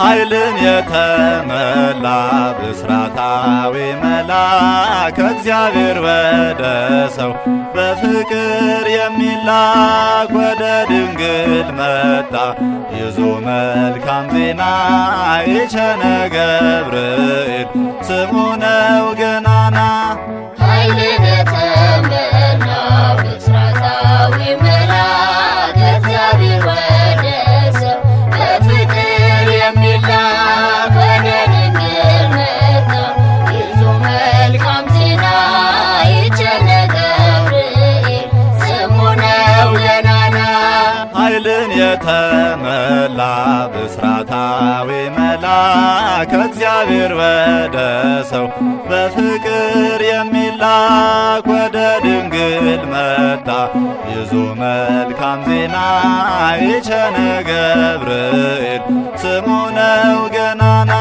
ኃይልን የተመላ ብስራታዊ መልአክ ከእግዚአብሔር ወደ ሰው በፍቅር የሚላክ ወደ ድንግል መጣ ይዞ መልካም ዜና የቸነ ገብርኤል ስሙ ነው ገናና። ኃይልን የተመላ ብስራታዊ መልአክ ከእግዚአብሔር ወደ ሰው በፍቅር የሚላክ ወደ ድንግል መጣ ይዞ መልካም ዜና የቸነ ገብርኤል ስሙ ነው ገናና። ኃይልን የተመላ ብስራታዊ መልአክ ከእግዚአብሔር ወደ ሰው በፍቅር የሚላክ ወደ ድንግል መጣ ይዞ መልካም ዜና የቸነ ገብርኤል ስሙ ነው ገናና።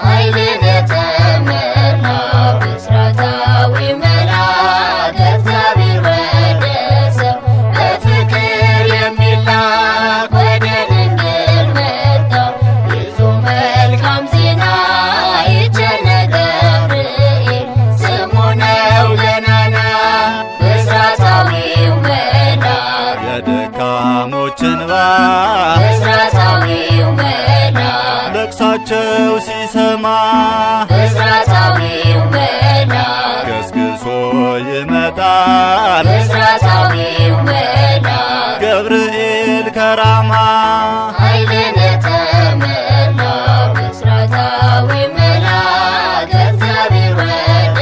ኃይልን የተመላ ብስራታዊ መልአክ ከእግዚአብሔር ወደ ሰው በፍቅር የሚላክ ወደ ድንግል መጣ ይዞ መልካም ዜና የቸነ ገብርኤል ስሙ ነው ገናና። ብስራታዊው መልአክ የደካሞች እንባ ብስራታዊው መልአክ ለቅሳቸው ሲሰማ ብስራታዊው መልአክ ገስግሶ ይመጣል ብስራታዊው መልአክ ገብርኤል ከራማ። ኃይልን የተመላ ብስራታዊ መልአክ ከእግዚአብሔር ወደ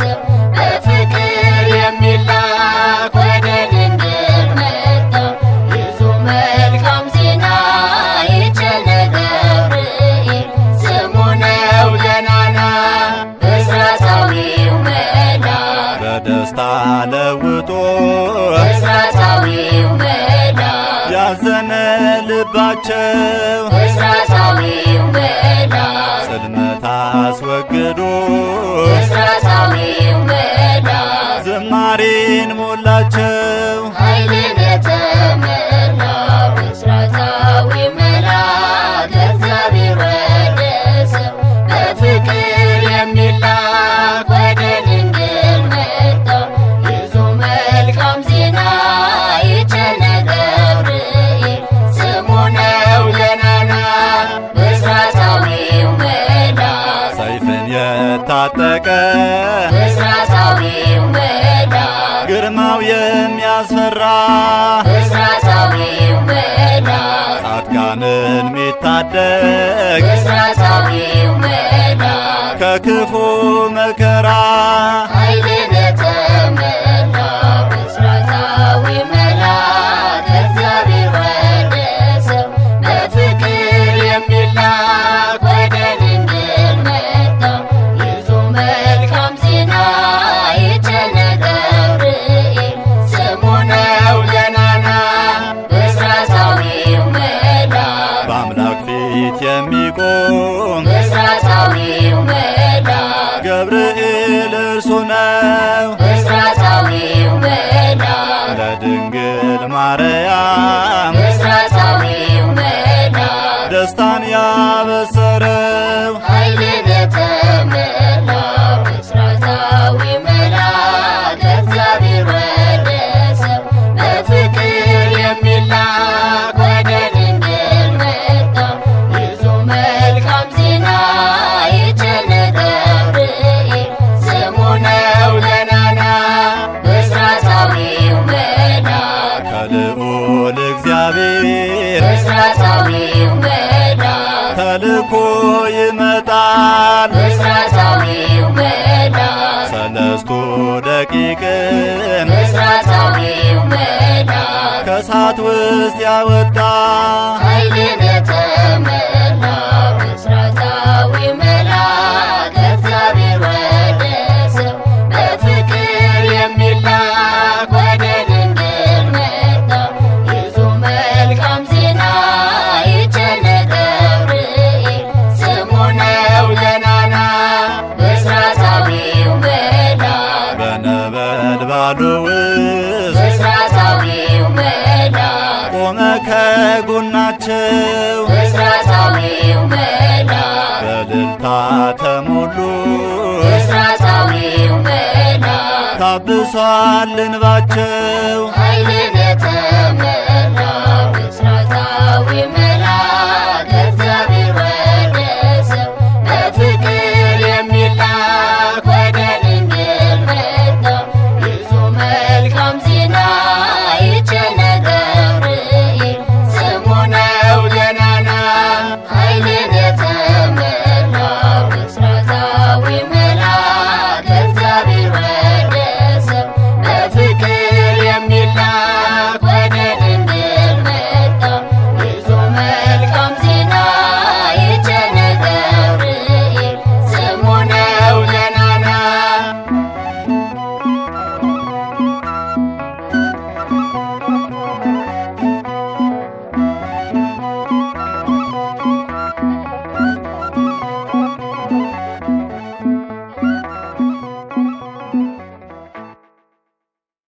ሰው በፍቅር የሚላክ ወደ ድንግል መጣ ይዞ መልካም ዜና የቸነ ገብርኤል ስሙ ነው ገናና። ብስራታዊው መልአክ በደስታ ለውጦ ብስራታዊው መልአክ ያዘነ ልባቸው ብስራታዊው መልአክ ጽልመት አስወግዶ ብስራታዊው መልአክ ዝማሬን ሞላቸው። ኃይልን የተመላ ብስራታዊ መልአክ ከእግዚአብሔር ወደ ሰው በፍቅር የሚላክ ወደ ድንግል መጣ ይዞ መልካም ዜና የቸነ ገብርኤል ስሙ ነው ገናና። ብስራታዊው መልአክ ሰይፍን የታጠቀ ብስራታዊው መልአክ ግርማው የሚያስፈራ ብስራታዊው መልአክ ጻድቃንን ሚታደግ ብስራታዊው መልአክ ከክፉ መከራ ኃይልን የተመላ ብስራታዊ መልአክ ከእግዚአብሔር ወደ ሰው በፍቅር የሚላክ ወደ ድንግል መጣ ይዞ መልካም ዜና የቸነ ገብርኤል ስሙ ነው ገናና። ብስራታዊው መልአክ በአምላክ ፊት የሚቆም ብስራታዊው መልአክ ገብርኤል እርሱ ነው ብስራታዊው መልአክ ለድንግል ማርያም ብስራታዊው መልአክ ደስታን ያበሰረው። ኃይልን የተመላ ብስራታዊ መልአክ ከእግዚአብሔር ወደ ሰው በፍቅር የሚላክ ወደ ድንግል መጣ ይዞ መልካም ዜና የቸነ ገብርኤል ስሙ ነው ገናና። ብስራታዊው መልአክ ከልዑል እግዚአብሔር ብስራታዊው መልአክ ተልኮ ይመጣል ብስራታዊው መልአክ ሰለስቱ ደቂቅን ብስራታዊው መልአክ ከእሳት ውስጥ ያወጣ። ኃይልን የተመላ ብስራታዊ መልአክ ከእግዚአብሔር ወደ ሰው በፍቅር የሚላክ ወደ ድንግል መጣ ይዞ መልካም ዜና የቸነ ገብርኤል ስሙ ነው ገናና። ብስራታዊው መልአክ በነበልባሉ ውስጥ ብስራታዊው መልአክ ቆመ ከጎናቸው ብስራታዊው ይቀላል እንባቸው